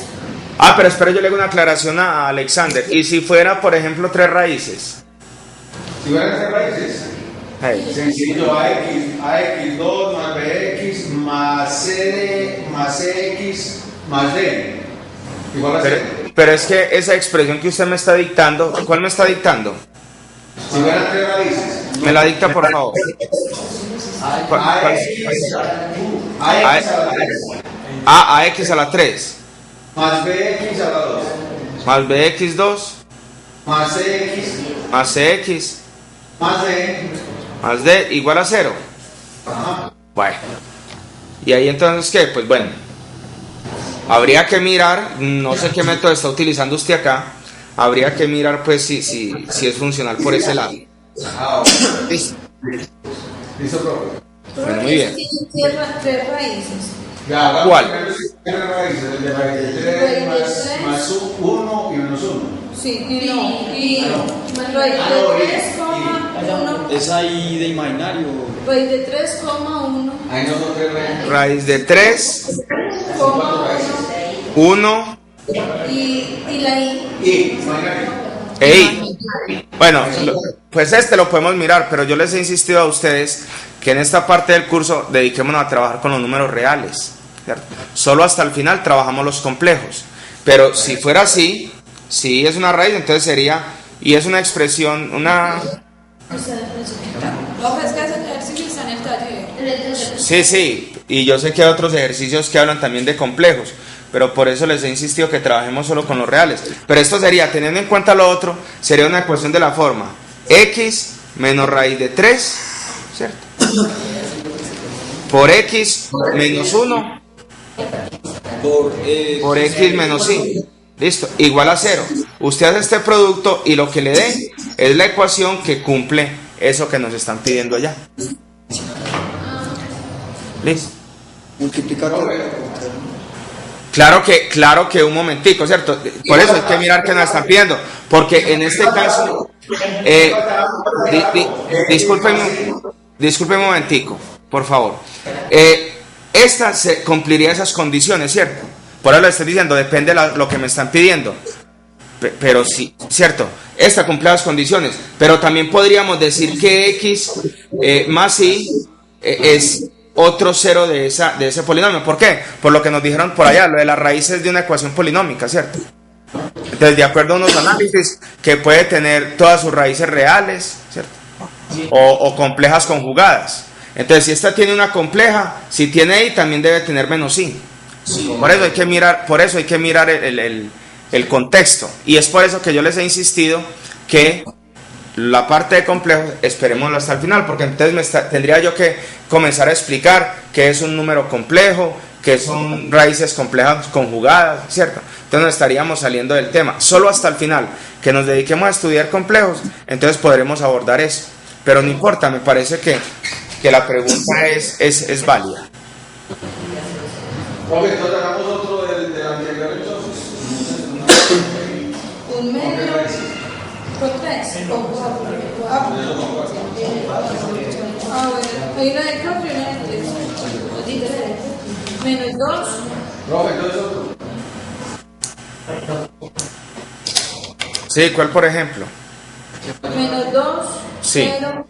Speaker 1: Ah, pero espera, yo le hago una aclaración a Alexander. ¿Y si fuera, por ejemplo, 3 raíces?
Speaker 6: Si fueran 3 raíces.
Speaker 1: Hey.
Speaker 6: Sencillo, AX2 más BX más CD más CX más D. Igual a 0.
Speaker 1: Pero es que esa expresión que usted me está dictando, ¿cuál me está dictando?
Speaker 6: Si fueran 3 raíces.
Speaker 1: Me la dicta, por favor. AX a la 3.
Speaker 6: Más BX a la 2.
Speaker 1: Más BX2.
Speaker 6: Más CX.
Speaker 1: Más CX.
Speaker 6: Más D.
Speaker 1: Más D igual a 0.
Speaker 6: Ajá.
Speaker 1: Bueno. ¿Y ahí entonces qué? Pues bueno. Habría que mirar, no sé qué método está utilizando usted acá. Habría que mirar pues si es funcional por ese lado. Listo.
Speaker 6: Listo, profe.
Speaker 1: Bueno, muy bien.
Speaker 8: Tiene 3 raíces.
Speaker 6: Ya,
Speaker 1: ¿Cuál?
Speaker 6: 3 raíces. El de raíz de 3 más 1 y menos 1.
Speaker 8: Sí, y raíz de 3,1.
Speaker 5: Es ahí de imaginario.
Speaker 8: Raíz de 3,1.
Speaker 6: Ahí no son 3 raíces.
Speaker 1: Raíz de 3,
Speaker 8: 1
Speaker 1: 1
Speaker 8: y la I.
Speaker 6: Y, imagínate.
Speaker 1: e I. Bueno, pues lo podemos mirar, pero yo les he insistido a ustedes que en esta parte del curso dediquémonos a trabajar con los números reales, ¿cierto? Solo hasta el final trabajamos los complejos. Pero si fuera así, si es una raíz, entonces sería, y es una expresión, una...
Speaker 4: No, pues que ese ejercicio está en el taller.
Speaker 1: Sí, y yo sé que hay otros ejercicios que hablan también de complejos, pero por eso les he insistido que trabajemos solo con los reales. Pero esto sería, teniendo en cuenta lo otro, sería una ecuación de la forma x menos raíz de 3, ¿cierto? Por x menos 1 por x menos y. Listo, igual a 0. Usted hace este producto y lo que le dé es la ecuación que cumple eso que nos están pidiendo allá. Listo.
Speaker 5: Multiplicar.
Speaker 1: Claro que un momentico, ¿cierto? Por eso hay que mirar qué nos están pidiendo. Porque en este caso, disculpen un momentico, por favor. Esta cumpliría esas condiciones, ¿cierto? Por eso le estoy diciendo, depende de lo que me están pidiendo. pero sí, cierto, esta cumple las condiciones, pero también podríamos decir que x más y es otro cero de ese polinomio. ¿Por qué? Por lo que nos dijeron por allá, lo de las raíces de una ecuación polinómica, ¿cierto? Entonces, de acuerdo a unos análisis, que puede tener todas sus raíces reales, ¿cierto? O complejas conjugadas. Entonces, si esta tiene una compleja, si tiene i, también debe tener menos i. Por eso hay que mirar el contexto. Y es por eso que yo les he insistido que la parte de complejos, esperémoslo hasta el final, porque entonces tendría yo que comenzar a explicar qué es un número complejo, qué son raíces complejas conjugadas, ¿cierto? Entonces nos estaríamos saliendo del tema. Solo hasta el final, que nos dediquemos a estudiar complejos, entonces podremos abordar eso. Pero no importa, me parece que la pregunta es válida.
Speaker 6: Ok, entonces hagamos otro del anterior entonces.
Speaker 8: Un medio con 3 o 4. Ah, bueno, hay una de 4 y una de 3. Es diferente. Menos 2.
Speaker 6: Profe, entonces otro.
Speaker 1: Sí, ¿cuál por ejemplo?
Speaker 8: Menos 2,
Speaker 1: Sí.
Speaker 8: 0,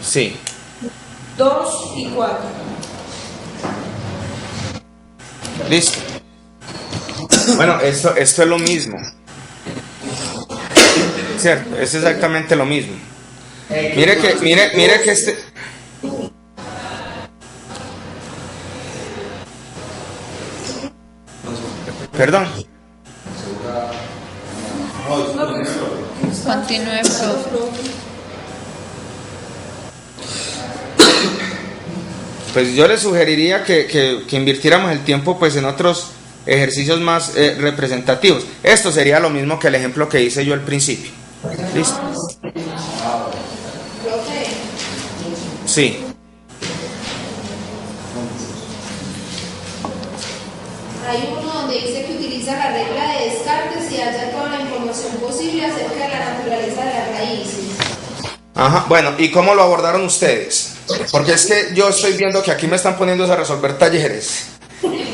Speaker 1: Sí.
Speaker 8: 2 y 4.
Speaker 1: Listo. Bueno, esto es lo mismo. Cierto, es exactamente lo mismo. Mire que este... Perdón.
Speaker 2: Continúe, profe.
Speaker 1: Pues yo le sugeriría que invirtiéramos el tiempo pues en otros ejercicios más representativos. Esto sería lo mismo que el ejemplo que hice yo al principio. ¿Listo? Sí.
Speaker 9: Hay uno donde dice que utiliza la regla de Descartes y haya toda la información posible acerca de la naturaleza de las raíces.
Speaker 1: Ajá, bueno, ¿y cómo lo abordaron ustedes? Porque es que yo estoy viendo que aquí me están poniéndose a resolver talleres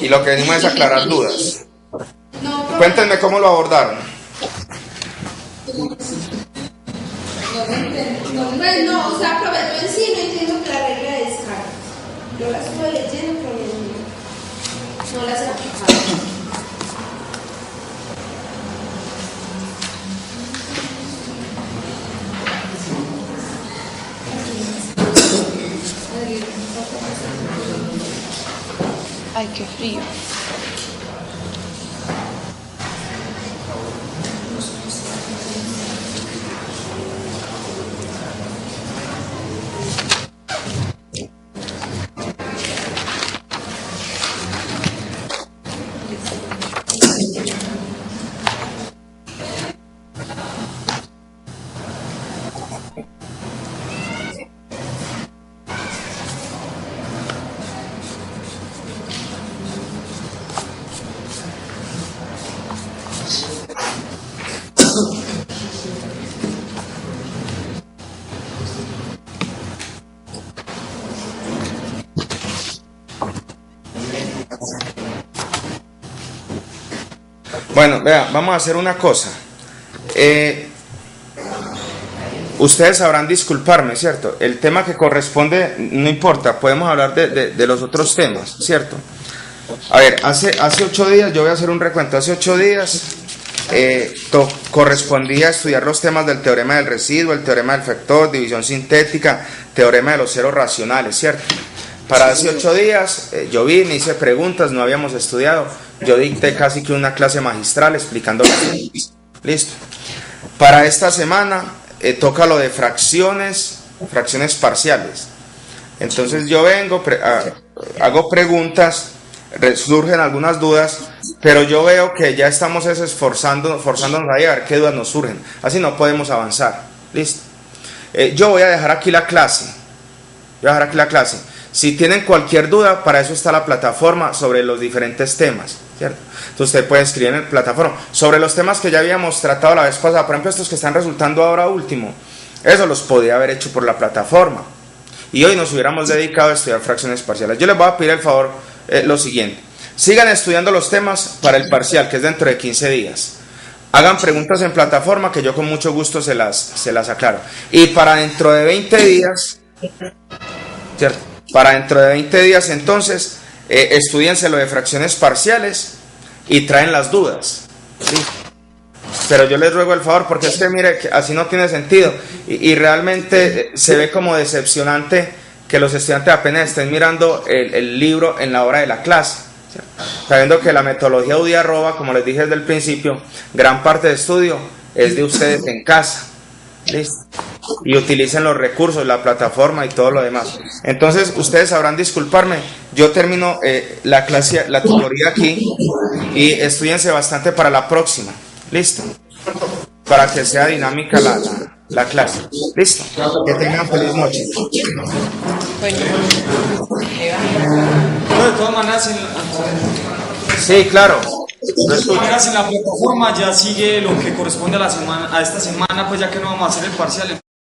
Speaker 1: y lo que venimos es aclarar dudas. Cuéntenme cómo lo abordaron.
Speaker 9: No, o sea, profe, yo en sí no entiendo que la regla de Descartes. Yo la estoy leyendo, pero no las he aplicado.
Speaker 2: Ay, qué frío.
Speaker 1: Bueno, vea, vamos a hacer una cosa. Ustedes sabrán disculparme, ¿cierto? El tema que corresponde, no importa, podemos hablar de los otros temas, ¿cierto? A ver, hace 8 días, yo voy a hacer un recuento, hace 8 días correspondía estudiar los temas del teorema del residuo, el teorema del factor, división sintética, teorema de los ceros racionales, ¿cierto? Para hace 8 días yo vine, hice preguntas, no habíamos estudiado, yo dicté casi que una clase magistral explicando listo. Para esta semana toca lo de fracciones parciales. Entonces yo vengo, hago preguntas, surgen algunas dudas, pero yo veo que ya estamos esforzándonos ahí a ver qué dudas nos surgen. Así no podemos avanzar. Listo. Yo voy a dejar aquí la clase. Si tienen cualquier duda, para eso está la plataforma sobre los diferentes temas, ¿cierto? Entonces usted puede escribir en la plataforma sobre los temas que ya habíamos tratado la vez pasada. Por ejemplo, estos que están resultando ahora último, eso los podía haber hecho por la plataforma. Y hoy nos hubiéramos dedicado a estudiar fracciones parciales. Yo les voy a pedir el favor lo siguiente. Sigan estudiando los temas para el parcial, que es dentro de 15 días. hagan preguntas en plataforma que yo con mucho gusto se las aclaro. Y para dentro de 20 días, ¿cierto? Para dentro de 20 días entonces, estudiense lo de fracciones parciales y traen las dudas, ¿sí? Pero yo les ruego el favor, porque es que mire, que así no tiene sentido y realmente se ve como decepcionante que los estudiantes apenas estén mirando el libro en la hora de la clase, ¿cierto? Sabiendo que la metodología UDI arroba, como les dije desde el principio, gran parte de estudio es de ustedes en casa, ¿listo? Y utilicen los recursos, la plataforma y todo lo demás. Entonces ustedes sabrán disculparme, yo termino la clase, la tutoría aquí, y estudiense bastante para la próxima, ¿listo? Para que sea dinámica la clase, ¿listo? Que tengan feliz noche.
Speaker 5: No, de todas maneras,
Speaker 1: Sí, claro.
Speaker 5: de todas maneras en la plataforma ya sigue lo que corresponde a la semana, a esta semana, pues ya que no vamos a hacer el parcial.